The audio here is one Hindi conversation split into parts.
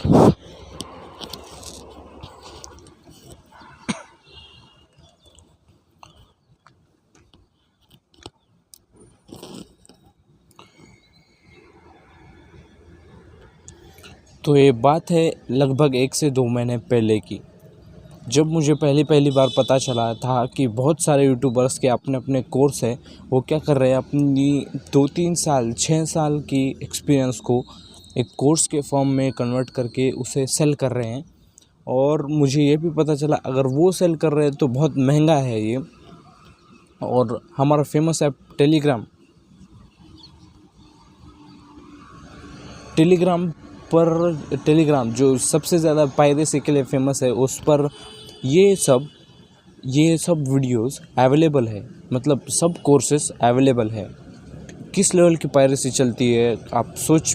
तो ये बात है लगभग 1 से 2 महीने पहले की, जब मुझे पहली बार पता चला था कि बहुत सारे यूट्यूबर्स के अपने अपने कोर्स है, वो क्या कर रहे हैं, अपनी 2-3 साल 6 साल की एक्सपीरियंस को एक कोर्स के फॉर्म में कन्वर्ट करके उसे सेल कर रहे हैं। और मुझे ये भी पता चला अगर वो सेल कर रहे हैं तो बहुत महंगा है ये। और हमारा फेमस ऐप टेलीग्राम जो सबसे ज़्यादा पायरेसी के लिए फेमस है, उस पर ये सब वीडियोस अवेलेबल है। मतलब सब कोर्सेस अवेलेबल है। किस लेवल की पायरेसी चलती है आप सोच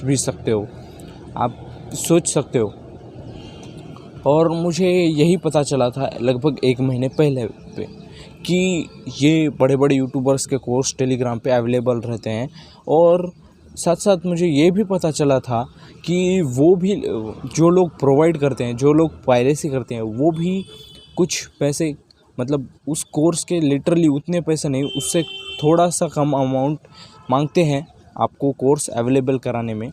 सकते हो। और मुझे यही पता चला था लगभग 1 महीने पहले पे कि ये बड़े बड़े यूट्यूबर्स के कोर्स टेलीग्राम पे अवेलेबल रहते हैं। और साथ साथ मुझे ये भी पता चला था कि वो भी जो लोग प्रोवाइड करते हैं, जो लोग पायरेसी करते हैं, वो भी कुछ पैसे, मतलब उस कोर्स के लिटरली उतने पैसे नहीं, उससे थोड़ा सा कम अमाउंट मांगते हैं आपको कोर्स अवेलेबल कराने में।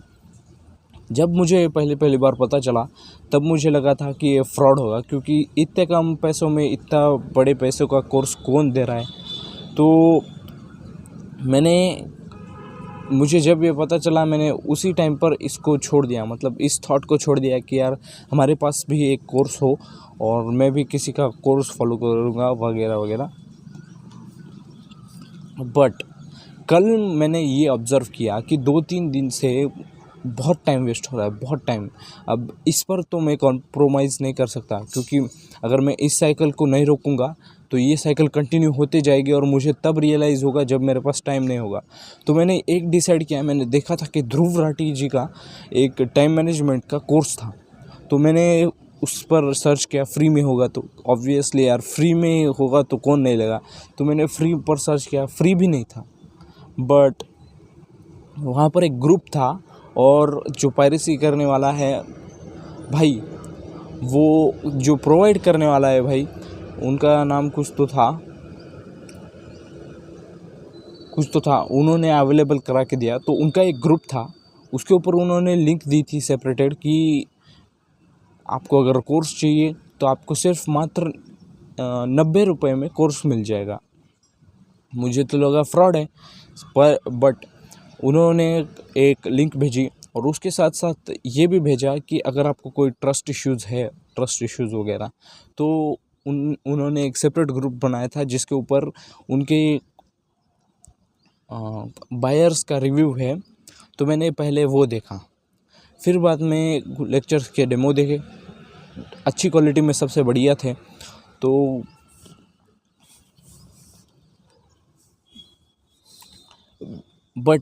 जब मुझे पहली बार पता चला तब मुझे लगा था कि ये फ्रॉड होगा, क्योंकि इतने कम पैसों में इतना बड़े पैसों का कोर्स कौन दे रहा है। तो मुझे जब ये पता चला, मैंने उसी टाइम पर इसको छोड़ दिया, मतलब इस थॉट को छोड़ दिया कि यार हमारे पास भी एक कोर्स हो और मैं भी किसी का कोर्स फॉलो करूँगा वगैरह वगैरह। बट कल मैंने ये ऑब्ज़र्व किया कि 2-3 दिन से बहुत टाइम वेस्ट हो रहा है, बहुत टाइम। अब इस पर तो मैं कॉम्प्रोमाइज़ नहीं कर सकता, क्योंकि अगर मैं इस साइकिल को नहीं रोकूंगा तो ये साइकिल कंटिन्यू होते जाएगी और मुझे तब रियलाइज़ होगा जब मेरे पास टाइम नहीं होगा। तो मैंने एक डिसाइड किया, मैंने देखा था कि ध्रुव राठी जी का एक टाइम मैनेजमेंट का कोर्स था। तो मैंने उस पर सर्च किया, फ्री में होगा तो ऑब्वियसली यार फ्री में होगा तो कौन नहीं लेगा। तो मैंने फ्री पर सर्च किया, फ्री भी नहीं था। बट वहाँ पर एक ग्रुप था और जो पायरेसी करने वाला है भाई, वो जो प्रोवाइड करने वाला है भाई, उनका नाम कुछ तो था, उन्होंने अवेलेबल करा के दिया। तो उनका एक ग्रुप था, उसके ऊपर उन्होंने लिंक दी थी सेपरेटेड कि आपको अगर कोर्स चाहिए तो आपको सिर्फ मात्र 90 रुपये में कोर्स मिल जाएगा। मुझे तो लगा फ्रॉड है, बट उन्होंने एक लिंक भेजी और उसके साथ साथ ये भी भेजा कि अगर आपको कोई ट्रस्ट इश्यूज़ वगैरह, तो उन्होंने एक सेपरेट ग्रुप बनाया था जिसके ऊपर उनके बायर्स का रिव्यू है। तो मैंने पहले वो देखा, फिर बाद में लेक्चर्स के डेमो देखे, अच्छी क्वालिटी में सबसे बढ़िया थे। तो बट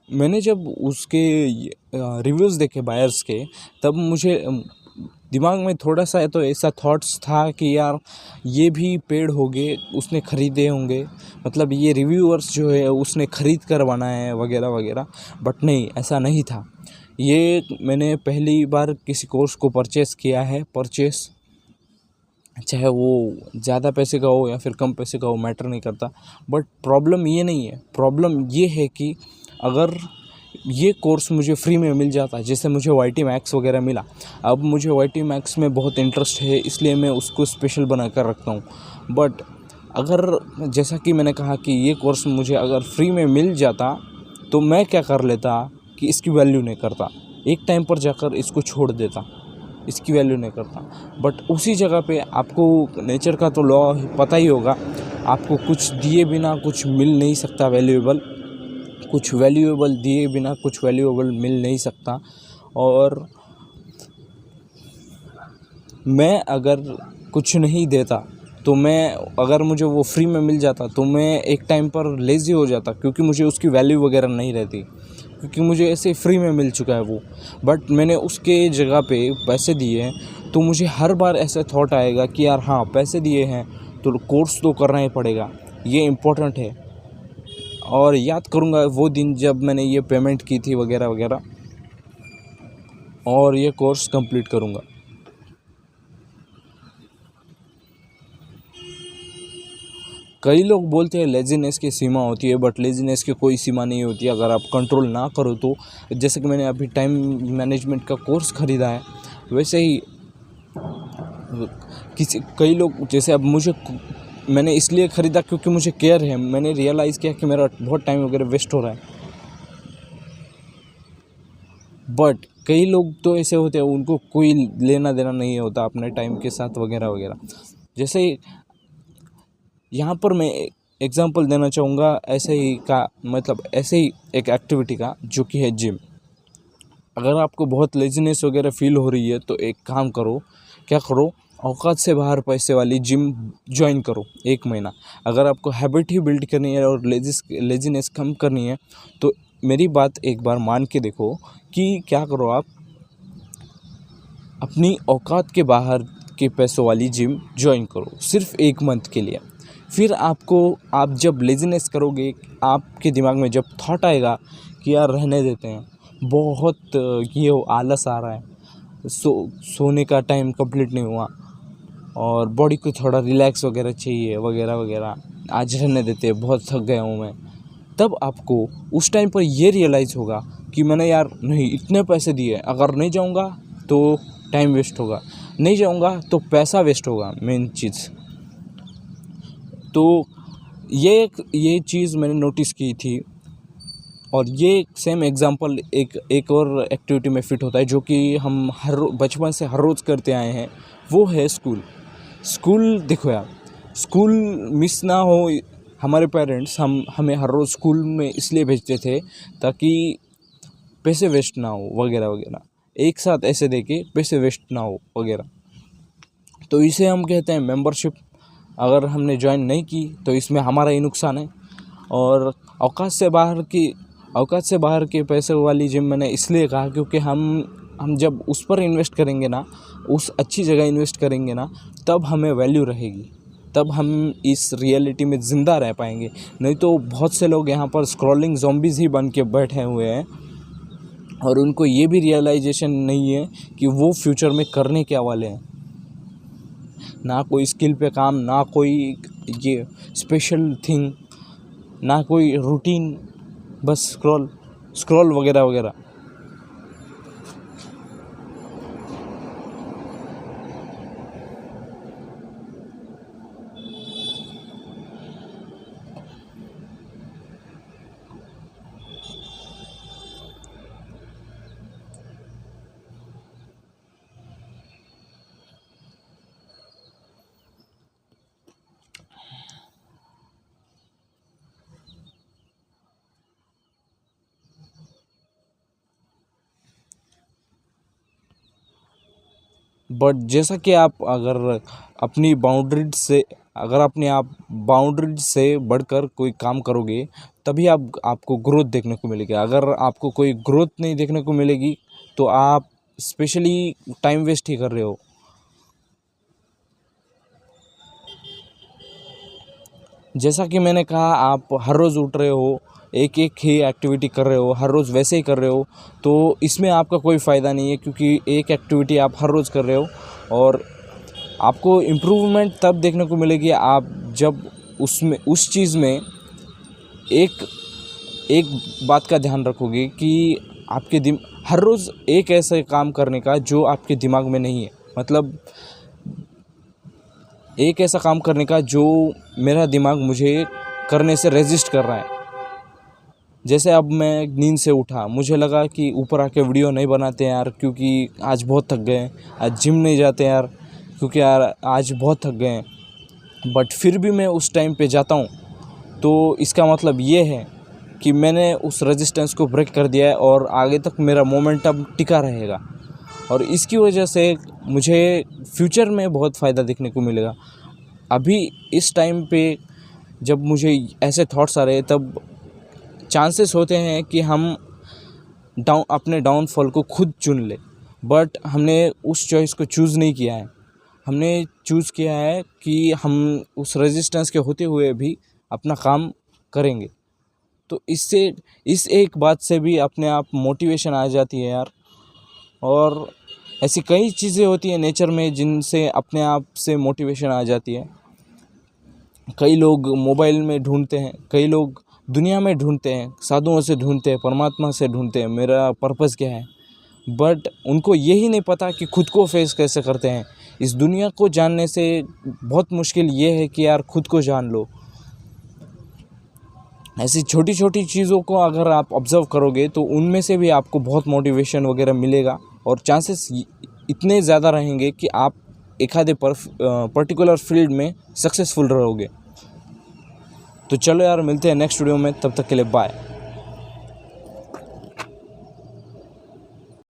मैंने जब उसके रिव्यूज़ देखे बायर्स के, तब मुझे दिमाग में थोड़ा सा तो ऐसा थॉट्स था कि यार ये भी पेड होंगे, उसने ख़रीदे होंगे, मतलब ये रिव्यूअर्स जो है उसने ख़रीद कर बनाया है वगैरह वगैरह। बट नहीं, ऐसा नहीं था। ये मैंने पहली बार किसी कोर्स को परचेज़ किया है। चाहे वो ज़्यादा पैसे का हो या फिर कम पैसे का हो, मैटर नहीं करता। बट प्रॉब्लम ये नहीं है, प्रॉब्लम ये है कि अगर ये कोर्स मुझे फ्री में मिल जाता, जैसे मुझे YT Max वगैरह मिला। अब मुझे YT Max में बहुत इंटरेस्ट है, इसलिए मैं उसको स्पेशल बना कर रखता हूँ। बट अगर जैसा कि मैंने कहा कि ये कोर्स मुझे अगर फ्री में मिल जाता तो मैं क्या कर लेता कि इसकी वैल्यू नहीं करता, एक टाइम पर जाकर इसको छोड़ देता, इसकी वैल्यू नहीं करता। बट उसी जगह पे आपको नेचर का तो लॉ पता ही होगा, आपको कुछ दिए बिना कुछ मिल नहीं सकता वैल्यूएबल, कुछ वैल्यूएबल दिए बिना कुछ वैल्यूएबल मिल नहीं सकता। और मैं अगर कुछ नहीं देता तो अगर मुझे वो फ्री में मिल जाता तो मैं एक टाइम पर लेज़ी हो जाता, क्योंकि मुझे उसकी वैल्यू वगैरह नहीं रहती, क्योंकि मुझे ऐसे फ्री में मिल चुका है वो। बट मैंने उसके जगह पे पैसे दिए हैं, तो मुझे हर बार ऐसा थॉट आएगा कि यार हाँ, पैसे दिए हैं तो कोर्स तो करना ही पड़ेगा, ये इम्पोर्टेंट है। और याद करूँगा वो दिन जब मैंने ये पेमेंट की थी वगैरह वगैरह। और ये कोर्स कंप्लीट करूँगा। कई लोग बोलते हैं लेज़ीनेस की सीमा होती है, बट लेज़ीनेस की कोई सीमा नहीं होती अगर आप कंट्रोल ना करो तो। जैसे कि मैंने अभी टाइम मैनेजमेंट का कोर्स ख़रीदा है, वैसे ही कई लोग, जैसे अब मैंने इसलिए ख़रीदा क्योंकि मुझे केयर है। मैंने रियलाइज़ किया कि मेरा बहुत टाइम वगैरह वेस्ट हो रहा है। बट कई लोग तो ऐसे होते हैं, उनको कोई लेना देना नहीं होता अपने टाइम के साथ वगैरह वगैरह। जैसे यहाँ पर मैं एग्जांपल देना चाहूँगा ऐसे ही का, मतलब ऐसे ही एक एक्टिविटी का, जो कि है जिम। अगर आपको बहुत लेजीनेस वगैरह फील हो रही है तो एक काम करो, क्या करो, औकात से बाहर पैसे वाली जिम ज्वाइन करो 1 महीना। अगर आपको हैबिट ही बिल्ड करनी है और लेजीनेस कम करनी है तो मेरी बात एक बार मान के देखो कि क्या करो, आप अपनी औकात के बाहर के पैसों वाली जिम ज्वाइन करो सिर्फ 1 मंथ के लिए। फिर आप जब लेजीनेस करोगे, आपके दिमाग में जब थॉट आएगा कि यार रहने देते हैं, बहुत ये आलस आ रहा है, सोने का टाइम कंप्लीट नहीं हुआ और बॉडी को थोड़ा रिलैक्स वगैरह चाहिए वगैरह वगैरह, आज रहने देते हैं, बहुत थक गया हूँ मैं, तब आपको उस टाइम पर ये रियलाइज़ होगा कि मैंने यार नहीं इतने पैसे दिए, अगर नहीं जाऊँगा तो टाइम वेस्ट होगा, नहीं जाऊँगा तो पैसा वेस्ट होगा मेन चीज़। तो ये चीज़ मैंने नोटिस की थी। और ये सेम एग्ज़ाम्पल एक और एक्टिविटी में फ़िट होता है, जो कि हम बचपन से हर रोज़ करते आए हैं, वो है स्कूल। देखो यार, स्कूल मिस ना हो, हमारे पेरेंट्स हमें हर रोज़ स्कूल में इसलिए भेजते थे ताकि पैसे वेस्ट ना हो वगैरह वगैरह, एक साथ ऐसे दे के पैसे वेस्ट ना हो वगैरह। तो इसे हम कहते हैं मेंबरशिप। अगर हमने ज्वाइन नहीं की तो इसमें हमारा ही नुकसान है। और औकात से बाहर के पैसे वाली जिम मैंने इसलिए कहा क्योंकि हम जब उस पर इन्वेस्ट करेंगे ना, उस अच्छी जगह इन्वेस्ट करेंगे ना, तब हमें वैल्यू रहेगी, तब हम इस रियलिटी में ज़िंदा रह पाएंगे। नहीं तो बहुत से लोग यहाँ पर स्क्रॉलिंग ज़ॉम्बीज़ ही बन के बैठे हुए हैं और उनको ये भी रियलाइजेशन नहीं है कि वो फ्यूचर में करने क्या वाले हैं। ना कोई स्किल पे काम, ना कोई ये स्पेशल थिंग, ना कोई रूटीन, बस स्क्रॉल वगैरह वगैरह। बट जैसा कि आप अपनी बाउंड्रीज से बढ़कर कोई काम करोगे, तभी आपको ग्रोथ देखने को मिलेगी। अगर आपको कोई ग्रोथ नहीं देखने को मिलेगी तो आप स्पेशली टाइम वेस्ट ही कर रहे हो। जैसा कि मैंने कहा, आप हर रोज़ उठ रहे हो, एक एक ही एक्टिविटी कर रहे हो, हर रोज़ वैसे ही कर रहे हो, तो इसमें आपका कोई फ़ायदा नहीं है, क्योंकि एक एक्टिविटी आप हर रोज़ कर रहे हो और आपको इम्प्रूवमेंट तब देखने को मिलेगी आप जब उस चीज़ में एक बात का ध्यान रखोगे कि हर रोज़ एक ऐसा काम करने का जो आपके दिमाग में नहीं है, मतलब एक ऐसा काम करने का जो मेरा दिमाग मुझे करने से रेजिस्ट कर रहा है। जैसे अब मैं नींद से उठा, मुझे लगा कि ऊपर आके वीडियो नहीं बनाते यार, क्योंकि आज बहुत थक गए, आज जिम नहीं जाते यार क्योंकि यार आज बहुत थक गए हैं। बट फिर भी मैं उस टाइम पे जाता हूँ, तो इसका मतलब ये है कि मैंने उस रेजिस्टेंस को ब्रेक कर दिया है और आगे तक मेरा मोमेंटम टिका रहेगा। और इसकी वजह से मुझे फ्यूचर में बहुत फ़ायदा देखने को मिलेगा। अभी इस टाइम पे जब मुझे ऐसे थॉट्स आ रहे हैं, तब चांसेस होते हैं कि हम अपने डाउनफॉल को खुद चुन ले, बट हमने उस चॉइस को चूज़ नहीं किया है। हमने चूज़ किया है कि हम उस रेजिस्टेंस के होते हुए भी अपना काम करेंगे। तो इस एक बात से भी अपने आप मोटिवेशन आ जाती है यार। और ऐसी कई चीज़ें होती हैं नेचर में जिनसे अपने आप से मोटिवेशन आ जाती है। कई लोग मोबाइल में ढूंढते हैं, कई लोग दुनिया में ढूंढते हैं, साधुओं से ढूंढते हैं, परमात्मा से ढूंढते हैं, मेरा पर्पस क्या है। बट उनको यही नहीं पता कि खुद को फेस कैसे करते हैं। इस दुनिया को जानने से बहुत मुश्किल ये है कि यार खुद को जान लो। ऐसी छोटी छोटी चीज़ों को अगर आप ऑब्ज़र्व करोगे तो उनमें से भी आपको बहुत मोटिवेशन वगैरह मिलेगा और चांसेस इतने ज़्यादा रहेंगे कि आप एक आधे पर्टिकुलर फील्ड में सक्सेसफुल रहोगे। तो चलो यार, मिलते हैं नेक्स्ट वीडियो में, तब तक के लिए बाय।